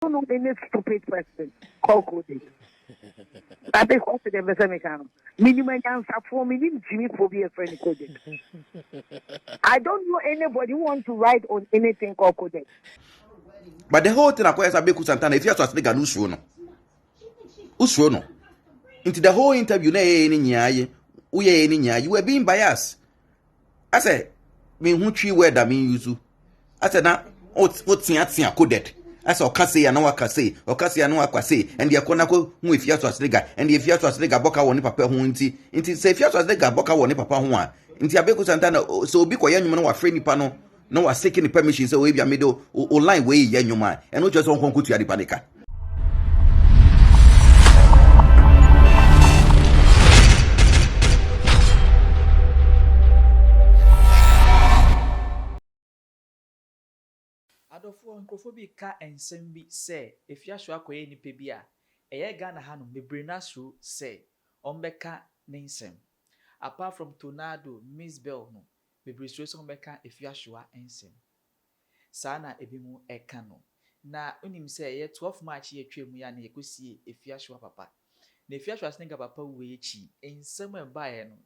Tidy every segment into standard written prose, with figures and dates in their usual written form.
don't know any stupid person called Coded. I think also the Messiah. Minimum answer for me, Jimmy phobia friend Coded. I don't know anybody who wants to write on anything called Coded. But the whole thing acquires Abeiku Santana, if you have to speak, Uswono. Into the whole interview, you were being biased. I said, me who tree word that mean you. I said, now, what's Coded? I said, Okase, and no one can say, Okase, and no one can say, and the Akonako, who if you have to nigga, and if you have to nigga, Boka won't papa who into say, if you have to nigga, Boka won't papa who are. Into Abeiku Santana, so be quiet, you know, a friendly panel, no one seeking the permission, so we be a middle or line way, yeah, you man, and not just on Konku to Adipanica. Adofo nkrofo ka ensem bi say Afia Schwar koye nipa bi a eye Ghana ha no mebrina sro say ombeka nensem. Apart from Tonardo, Miss Bell no mebrisro so ombeka Afia Schwar ensem. Sana ebimu eka no. Na unim say ye 12 March ye twemu ya na yekosie Afia Schwar papa. Na Afia Schwar snega papa we echi ensem embaye no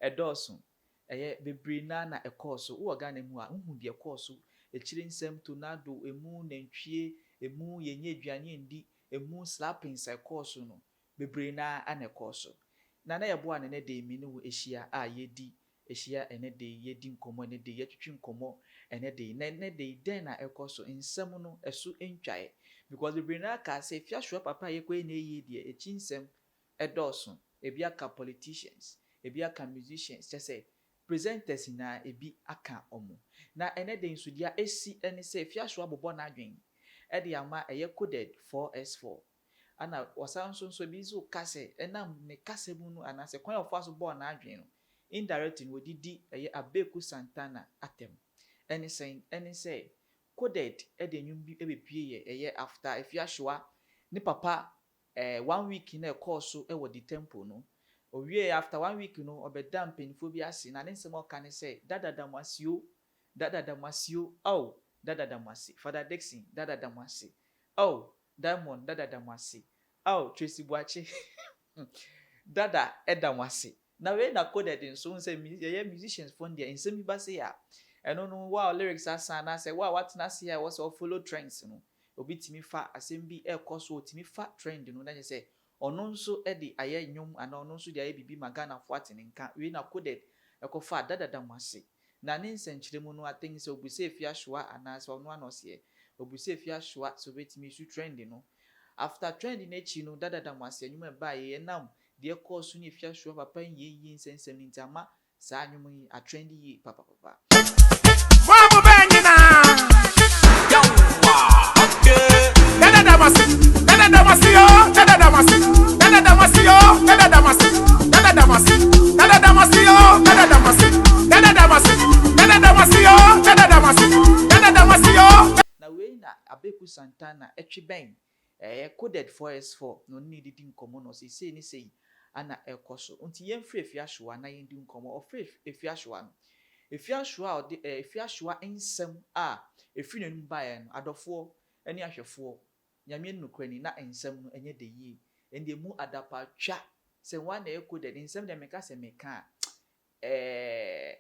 edoso eye bebrina na ekoso wo Ghana mu a hu de ekoso nsem Tonardo emu nantwie emu yenye aduane ndi emu slapping psychoso no bebre na anekoso na yebo ane ne de mi no ehia a yedi ehia ene de yedi nkomo ene de yetwetwe nkomo ene de ne de den na ekoso nsem no esu entwae because bebre na ka say Afia Schwar papa ye kwe na eyi de echi nsem edoso ebi aka politicians ebi aka musicians say presenters na ebi aka omo na ene de nsudia esi ene se Afia Schwar bobo na adwen e de ama eye Coded4x4 ana wasanso bi zo kase ena me kase mu no ana se kwan of aso bo na adwen no indirect no didi eye Abeiku Santana atem ene se Coded e de nyum bi ebepie ye eye after Afia Schwar ni papa 1 week na course e wo di temple no owie after 1 week no obeda mpenfo bi ase na nsem oka ne say dadada mwasio oh dadada mwasi Father Dixon dadada mwasi oh Diamond dadada mwasi oh Tracy Buachi dada eda mwasi na we na Coded nso say musicians for there nsem bi ba say ya eno no wow lyrics asa na say wow what na say was all follow trends no obi timi fa asem bi ekoso otimi fa trend no na say ono nso edi aye nyum ana ono nso di aye bibi magana fo atene nka we na Coded ekofa dadada mwase na ne nsenkyere mu no atengi se obuse Afia Schwar ana se ono anose obuse Afia Schwar so betimi su trend no after trend na chi no dadada mwase nyum ba ye nam de ekoso ni Afia Schwar papa yi nsensem ntama sa anyum yi a trend yi papa Mama bangina yawa okay dadada mwase yo dadada mwase na we na Abeiku Santana etwe ben Coded4x4 no need di nkomo no say ni say ana ekoso unti yemfre Afia Schwar na yendi nkomo ofre Afia Schwar no Afia Schwar ensem a efri nenu bae no adofo ani ahwefo nyame nukrani na ensem no enye de yi ende mu adapa twa se wan na Coded nsem de meka se meka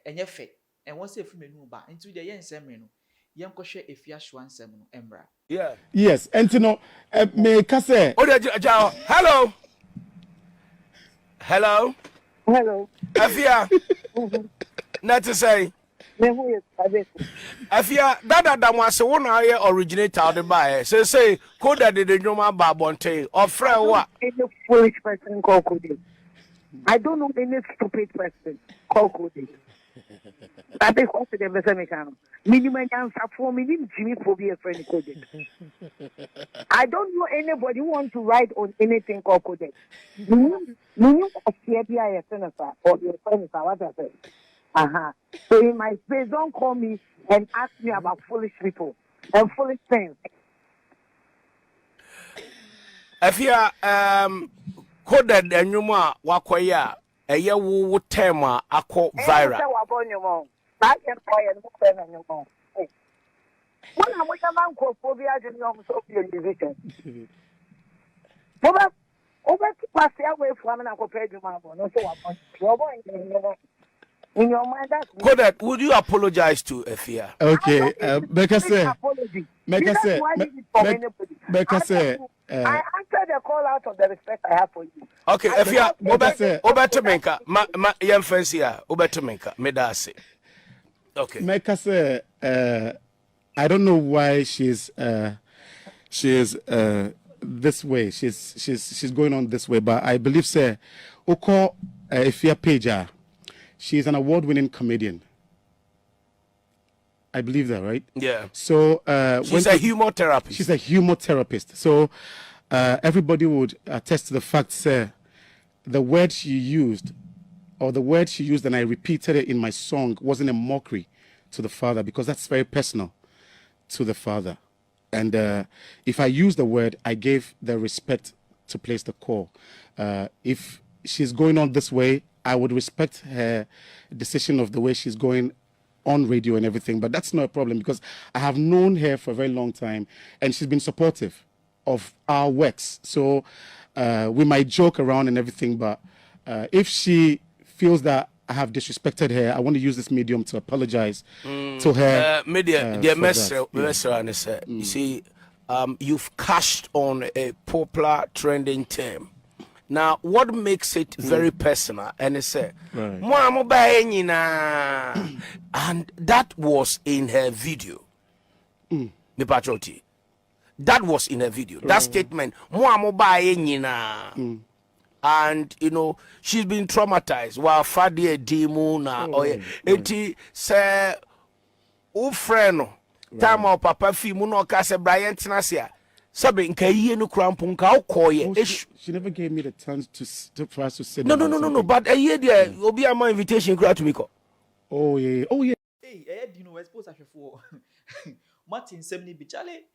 enye fe enwo se efri menu ba nti de ye nsem no yenkohwe Afia Schwar nsem no emra yes entino meka se hello Afia not to say Afia dada mwase wona aye originator de buy say Coded de nyoma ba bonte or friend what Any foolish person called Coded. I don't know any stupid person called Coded. I think also the Messiah. Minimum answer for me, Jimmy phobia friend Coded. I don't know anybody who wants to write on anything called Coded. You Afia senator or your senator, what I say. So in my space, don't call me and ask me about foolish people and foolish things. Afia Coded enyuma wakoya eye wo tema akọ viral When I'm with a man called Phobia, and you're so division. Over to pass away from an accompanied man, no so upon in your mind. That's Coded, would you apologize to Afia? Okay, Becca say, apology. Becca say, Becca say, I answered the call out of the respect I have for you. Okay, Afia, Becca Obertomenka, ma yam fancy ya, Obertomenka, medase. Okay. Becca say, I don't know why she's this way. She's going on this way, but I believe say, Oko Afia Pager, she's an award-winning comedian. I believe that, right? Yeah. So she's a humor therapist. She's a humor therapist. So everybody would attest to the fact, sir, the word she used, and I repeated it in my song, wasn't a mockery to the father, because that's very personal to the father. And if I use the word, I gave the respect to place the call. If she's going on this way, I would respect her decision of the way she's going on radio and everything, but that's not a problem because I have known her for a very long time and she's been supportive of our works. So we might joke around and everything, but if she feels that I have disrespected her, I want to use this medium to apologize to her. You see, you've cashed on a popular trending term. Now, what makes it very personal? And it's and that was in her video. That was in her video. That statement, and you know, she's been traumatized. While Fadia Dimuna or eti say ufreno time of papa fi muno kase Brian Tinasia. She never gave me the chance for us to say no. But a year there will be my invitation to me. Oh yeah. Hey, you know, Xposed Afia Martin Semni Bichale.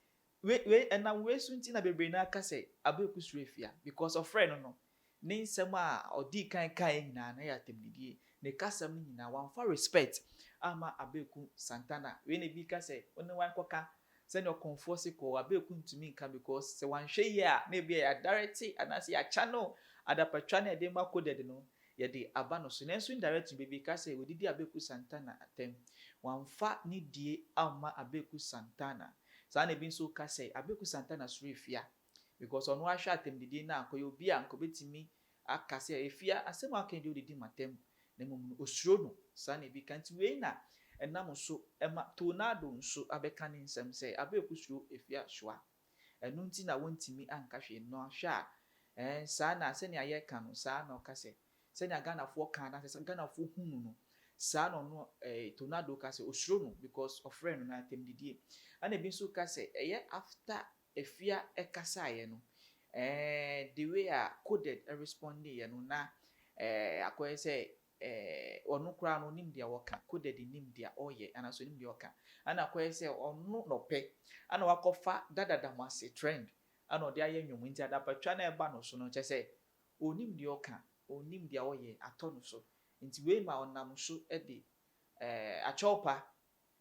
We and now we soon tina be brain kase Abeiku Srefia because of friend no. Nin sema or di kind na ya temdidi. Ne kasam ni na one for respect. Ama Abeiku Santana. We ne bi kase only one koka. Send your comfort ko Abeiku to me because se one share ya maybe a directly and as ya channel ada patrane de ma coded no ye de aba no so nenso indirect baby kase we didi Abeiku Santana atem one fa ni die ama Abeiku Santana sa na bi so kase Abeiku Santana Srefia because ono ahwa atem didi na akoye obi anko betimi akase efia asem akan de odidi matem na mum osuro no sa na bi kanti we na enam so ema Tonardo so abeka ne nsem se Abeiku so Afia Schwar enu nti na wontimi anka hwe no hwa sa na se ne aye ka no sa na okase se nya Ghana fo kan na se Ghana fo hunu no sa no Tonardo kase osuro no because of friend na atem didie ana bi so kase eye after Afia ekasa ye no the way a coded respond ye no na akoye se onu kura no nim dia woka coded nim dia oye ana so nim dia woka ana kwaye se onu no pe ana wakofa dadada mase trend ana odi aye nwom nti adapatwa na eba no so no che se onim dia woka onim dia oye ato no so nti we ma onam so de achopa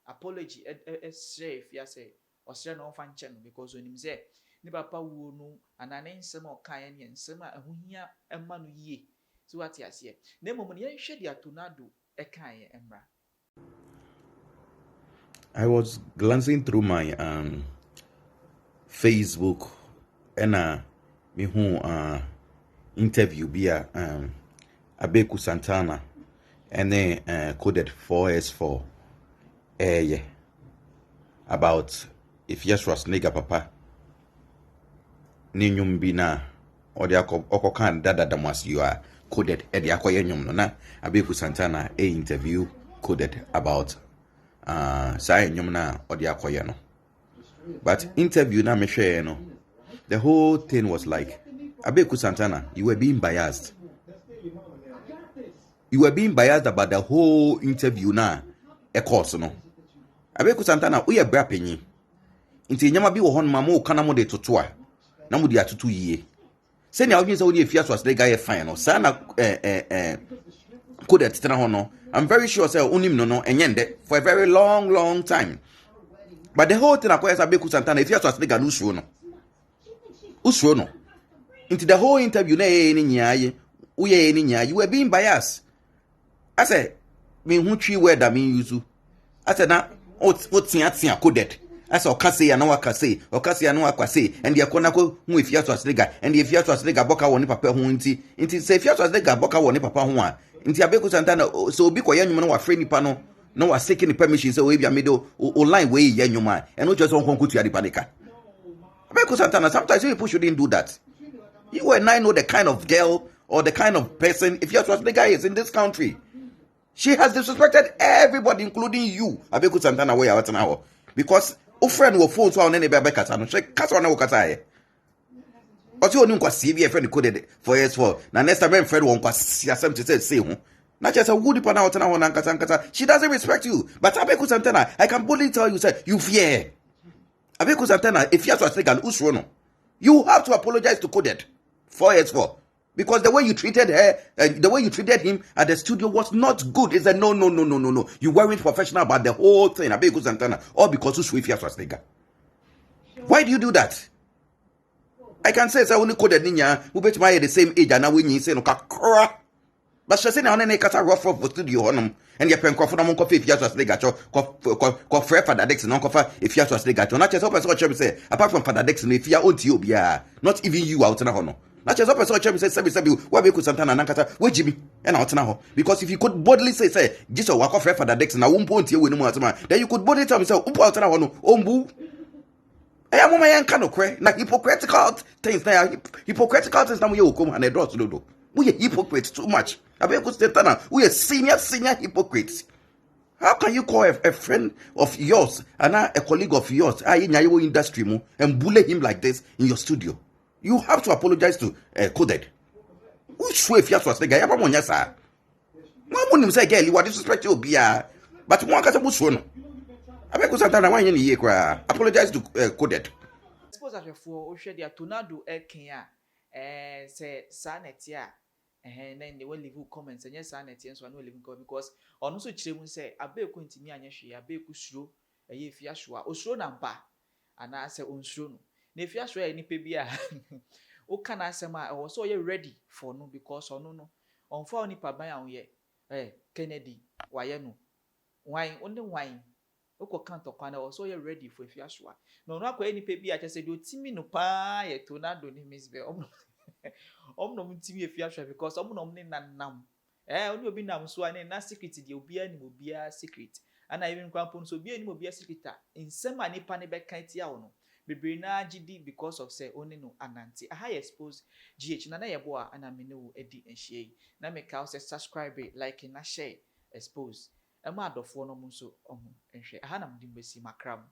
apology sre Afia se osre no fa nche no because onim se ni papa wo no anane nsem okan ye nsem a ahuhia ema no yie. So what you say? Nemo money I share the Tonardo ekan emra. I was glancing through my Facebook and me who interview via Abeiku Santana and then Coded4x4 yeah about if yes was nigga papa ninyum bina or the okokan dada damas you are coded at the akoyenyum no na Abeiku Santana interview coded about say nyum na or the akoye no but interview na me share no the whole thing was like Abeiku Santana you were being biased about the whole interview na e course no Abeiku Santana we bra penyi nti nyama bi wo hon ma mo kana mo de totoa na mo de atutu yie senya odwin se wo de Afia Schwar guy fine no sana coded tena ho no I'm very sure say onim no enyende for a very long time But the whole thing acquires Abeiku Santana, if you have to ask nigga, Usrono. Into the whole interview, you were being biased. I said, me who tree word that mean you. I said, now, what's in coded? I saw Cassie and Wakase, or Cassie and Wakase, and the Akonako, who if you have to ask nigga, and if you have to ask nigga, Boka woni papa hunti, into say if you have to ask nigga, Boka woni papa hua, into Abeiku Santana, so be quiet, you know, a friendly panel, no was taking the permission, so we be a middle or line way, yan your man, and not just on Konku to the panica. Abeiku Santana, sometimes people shouldn't do that. You and I know the kind of girl or the kind of person, if you have to ask nigga is in this country. She has disrespected everybody, including you, Abeiku Santana, where you are now. Because o friend will phone so on any baby kasa. She kasa na kasa. Oti onu kwa CV friend coded for S4. Na next time friend won kwa siasem to say ho. Na just a woody pana otana ho na kasa. She doesn't respect you. But Abeiku Santana, I can boldly tell you, say you fear. Abeiku Santana, if you have to take an usrono, you have to apologize to Coded4x4. Because the way you treated her, the way you treated him at the studio was not good. It's a no. You weren't professional about the whole thing. Abeiku Santana, all because you swift as nigga. Why do you do that? I can say only Coded ninya who bet my the same age and now when you say no kakra. But she say na only kata rough for studio honum and your pen coffee na coffee if you as nigga cho ko free Father Dex no coffee if you as nigga cho. Not just open so say apart from Father Dex no if you own to you not even you out na hono. Not just up so say why Abeiku Santana nankata we Jimmy and out now because if you could boldly say Jesus walk off for the Dex na won point here we no then you could boldly tell me say umpo out now no ombu I am my yan kind of cray na hypocritical things na hypocritical things na we come and a draw to do we are hypocrites too much Abeiku Santana we are senior hypocrites. How can you call a friend of yours and a colleague of yours in your industry mo and bully him like this in your studio? You have to apologize to Coded. Which way if you have to say, "Guy, I'm on your side." No one say, "Girl, you are disrespect you be but one can say, "No." Abeiku Santana, why you need apologize to Coded. Suppose Afia Schwar ohwe dia Tonardo eken say sanetia then they will leave comments and yes sanetia so no leave comment because ono so kire mu say Abeiku ntimi anya hwe Abeiku suro Afia Schwar osuro na mpa ana say onsuro no na Afia Schwar ni pe bia o kana asem a o so ye ready for no because ono no onfa oni pa ban a ye Kennedy waye no wan onde wan okọ tokwa na o so ye ready for Afia Schwar no no akwa ni pe bia chese do timi no pa ye Tonardo ni misbe omno mtimi Afia Schwar because omno mne nanam oni obi nam so ani na secret di obi ani obi secret ana even kwampo so obi ani obi secret nsem ani pa ne be kan tia wo bebre na gidi because of say oni no ananti aha Xposed gh na ye bo a ana me ne wo edi enhie na me ka say subscribe like na share Xposed ema adofo no mo so enhwe aha na mdim besi makram